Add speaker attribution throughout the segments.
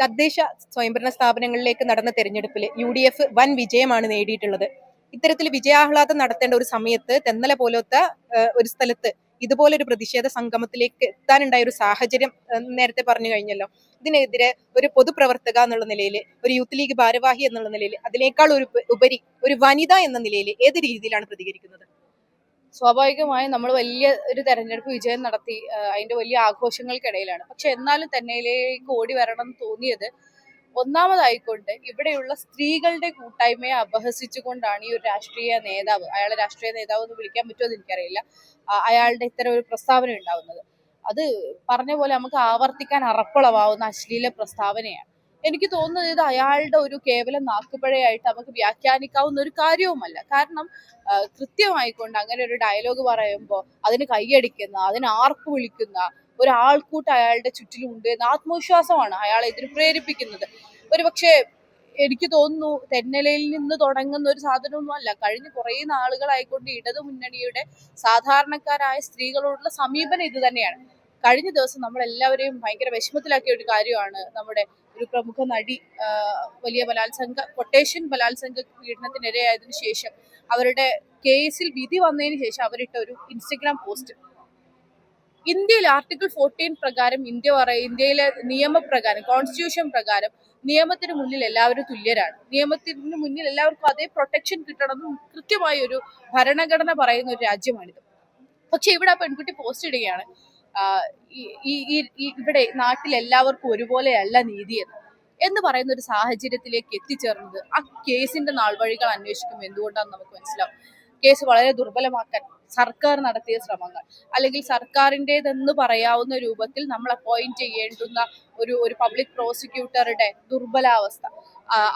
Speaker 1: തദ്ദേശ സ്വയംഭരണ സ്ഥാപനങ്ങളിലേക്ക് നടന്ന തെരഞ്ഞെടുപ്പിൽ UDF വൻ വിജയമാണ് നേടിയിട്ടുള്ളത്. ഇത്തരത്തിൽ വിജയാഹ്ലാദം നടത്തേണ്ട ഒരു സമയത്ത് തെന്നല പോലത്തെ ഒരു സ്ഥലത്ത് ഇതുപോലൊരു പ്രതിഷേധ സംഗമത്തിലേക്ക് എത്താനുണ്ടായ ഒരു സാഹചര്യം നേരത്തെ പറഞ്ഞു കഴിഞ്ഞല്ലോ. ഇതിനെതിരെ ഒരു പൊതുപ്രവർത്തക എന്നുള്ള നിലയിൽ, ഒരു യൂത്ത് ലീഗ് ഭാരവാഹി എന്നുള്ള നിലയിൽ, അതിനേക്കാൾ ഉപരി ഒരു വനിത എന്ന നിലയിൽ ഏത് രീതിയിലാണ് പ്രതികരിക്കുന്നത്?
Speaker 2: സ്വാഭാവികമായും നമ്മൾ വലിയ ഒരു തെരഞ്ഞെടുപ്പ് വിജയം നടത്തി അതിന്റെ വലിയ ആഘോഷങ്ങൾക്കിടയിലാണ്. പക്ഷെ എന്നാലും തന്നെയിലേക്ക് ഓടി വരണം എന്ന് തോന്നിയത് ഒന്നാമതായിക്കൊണ്ട് ഇവിടെയുള്ള സ്ത്രീകളുടെ കൂട്ടായ്മയെ അപഹസിച്ചുകൊണ്ടാണ് ഈ ഒരു രാഷ്ട്രീയ നേതാവ്, അയാളെ രാഷ്ട്രീയ നേതാവ് എന്ന് വിളിക്കാൻ പറ്റുമോ എന്ന് എനിക്കറിയില്ല, അയാളുടെ ഇത്തരം ഒരു പ്രസ്താവന ഉണ്ടാവുന്നത്. അത് പറഞ്ഞ പോലെ നമുക്ക് ആവർത്തിക്കാൻ അറപ്പളവാവുന്ന അശ്ലീല പ്രസ്താവനയാണ്. എനിക്ക് തോന്നുന്നത് ഇത് അയാളുടെ ഒരു കേവലം നാക്കുപിഴയായിട്ട് നമുക്ക് വ്യാഖ്യാനിക്കാവുന്ന ഒരു കാര്യവുമല്ല. കാരണം കൃത്യമായിക്കൊണ്ട് അങ്ങനെ ഒരു ഡയലോഗ് പറയുമ്പോൾ അതിന് കൈയടിക്കുന്ന, അതിന് ആർപ്പ് വിളിക്കുന്ന ഒരാൾക്കൂട്ട് അയാളുടെ ചുറ്റിലുണ്ട് എന്ന ആത്മവിശ്വാസമാണ് അയാളെ ഇതിന് പ്രേരിപ്പിക്കുന്നത്. പക്ഷേ എനിക്ക് തോന്നുന്നു തെന്നലയിൽ നിന്ന് തുടങ്ങുന്ന ഒരു സാധനമൊന്നും അല്ല. കഴിഞ്ഞ കുറേ നാളുകളായിക്കൊണ്ട് ഇടതു മുന്നണിയുടെ സാധാരണക്കാരായ സ്ത്രീകളോടുള്ള സമീപനം ഇത് തന്നെയാണ്. കഴിഞ്ഞ ദിവസം നമ്മളെല്ലാവരെയും ഭയങ്കര വിഷമത്തിലാക്കിയ ഒരു കാര്യമാണ് നമ്മുടെ ഒരു പ്രമുഖ നടി വലിയ കൊട്ടേഷൻ ബലാത്സംഗ പീഡനത്തിനിരയായതിനു ശേഷം അവരുടെ കേസിൽ വിധി വന്നതിന് ശേഷം അവരിട്ട ഒരു ഇൻസ്റ്റഗ്രാം പോസ്റ്റ്. ഇന്ത്യയിൽ ആർട്ടിക്കിൾ 14 പ്രകാരം ഇന്ത്യയിലെ നിയമപ്രകാരം, കോൺസ്റ്റിറ്റ്യൂഷൻ പ്രകാരം നിയമത്തിന് മുന്നിൽ എല്ലാവരും തുല്യരാണ്. നിയമത്തിന് മുന്നിൽ എല്ലാവർക്കും അതേ പ്രൊട്ടക്ഷൻ കിട്ടണമെന്നും കൃത്യമായ ഒരു ഭരണഘടന പറയുന്ന ഒരു രാജ്യമാണിത്. പക്ഷെ ഇവിടെ ആ പെൺകുട്ടി പോസ്റ്റ് ഇടുകയാണ്, ഇവിടെ നാട്ടിൽ എല്ലാവർക്കും ഒരുപോലെയല്ല നീതി എന്ന് പറയുന്ന ഒരു സാഹചര്യത്തിലേക്ക് എത്തിച്ചേർന്നത് ആ കേസിന്റെ നാൾവഴികൾ അന്വേഷിക്കുമ്പോൾ എന്തുകൊണ്ടാണെന്ന് നമുക്ക് മനസ്സിലാവും. കേസ് വളരെ ദുർബലമാക്കാൻ സർക്കാർ നടത്തിയ ശ്രമങ്ങൾ, അല്ലെങ്കിൽ സർക്കാരിൻ്റെതെന്ന് പറയാവുന്ന രൂപത്തിൽ നമ്മൾ അപ്പോയിന്റ് ചെയ്യേണ്ടുന്ന ഒരു പബ്ലിക് പ്രോസിക്യൂട്ടറുടെ ദുർബലാവസ്ഥ,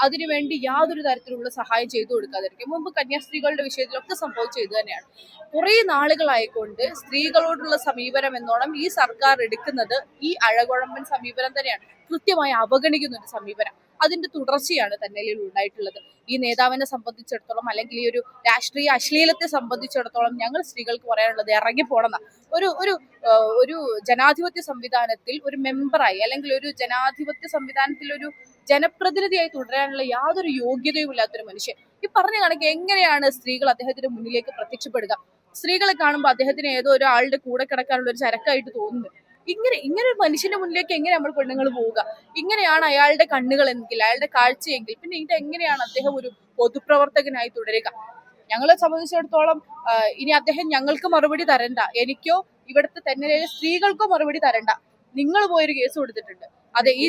Speaker 2: അതിനുവേണ്ടി യാതൊരു തരത്തിലുള്ള സഹായം ചെയ്തു കൊടുക്കാതിരിക്കും. മുമ്പ് കന്യാസ്ത്രീകളുടെ വിഷയത്തിലൊക്കെ സംഭവിച്ചത് ഇത് തന്നെയാണ്. കുറേ നാളുകളായിക്കൊണ്ട് സ്ത്രീകളോടുള്ള സമീപനം എന്നോണം ഈ സർക്കാർ എടുക്കുന്നത് ഈ അഴകുഴമ്പൻ സമീപനം തന്നെയാണ്. കൃത്യമായി അവഗണിക്കുന്ന ഒരു സമീപനം. അതിന്റെ തുടർച്ചയാണ് തെന്നലയിൽ ഉണ്ടായിട്ടുള്ളത്. ഈ നേതാവിനെ സംബന്ധിച്ചിടത്തോളം, അല്ലെങ്കിൽ ഈ ഒരു രാഷ്ട്രീയ അശ്ലീലത്തെ സംബന്ധിച്ചിടത്തോളം ഞങ്ങൾ സ്ത്രീകൾക്ക് പറയാനുള്ളത് ഇറങ്ങിപ്പോണെന്ന ഒരു ജനാധിപത്യ സംവിധാനത്തിൽ ഒരു മെമ്പറായി, അല്ലെങ്കിൽ ഒരു ജനാധിപത്യ സംവിധാനത്തിൽ ഒരു ജനപ്രതിനിധിയായി തുടരാനുള്ള യാതൊരു യോഗ്യതയും ഇല്ലാത്തൊരു മനുഷ്യൻ. ഈ പറഞ്ഞ കണക്ക് എങ്ങനെയാണ് സ്ത്രീകൾ അദ്ദേഹത്തിന്റെ മുന്നിലേക്ക് പ്രത്യക്ഷപ്പെടുക? സ്ത്രീകളെ കാണുമ്പോൾ അദ്ദേഹത്തിന് ഏതോ ഒരാളുടെ കൂടെ കിടക്കാനുള്ള ഒരു ചരക്കായിട്ട് തോന്നുന്നു. ഇങ്ങനെ ഒരു മനുഷ്യന്റെ മുന്നിലേക്ക് എങ്ങനെ നമ്മൾ പെണ്ണുങ്ങൾ പോവുക? ഇങ്ങനെയാണ് അയാളുടെ കണ്ണുകൾ എങ്കിൽ, അയാളുടെ കാഴ്ചയെങ്കിൽ, പിന്നെ ഇത് എങ്ങനെയാണ് അദ്ദേഹം ഒരു പൊതുപ്രവർത്തകനായി തുടരുക? ഞങ്ങളെ സംബന്ധിച്ചിടത്തോളം ഇനി അദ്ദേഹം ഞങ്ങൾക്ക് മറുപടി തരണ്ട, എനിക്കോ ഇവിടുത്തെ തെന്നലയിലെ സ്ത്രീകൾക്കോ മറുപടി തരണ്ട. നിങ്ങൾ പോയൊരു കേസ് കൊടുത്തിട്ടുണ്ട്, അതെ ഈ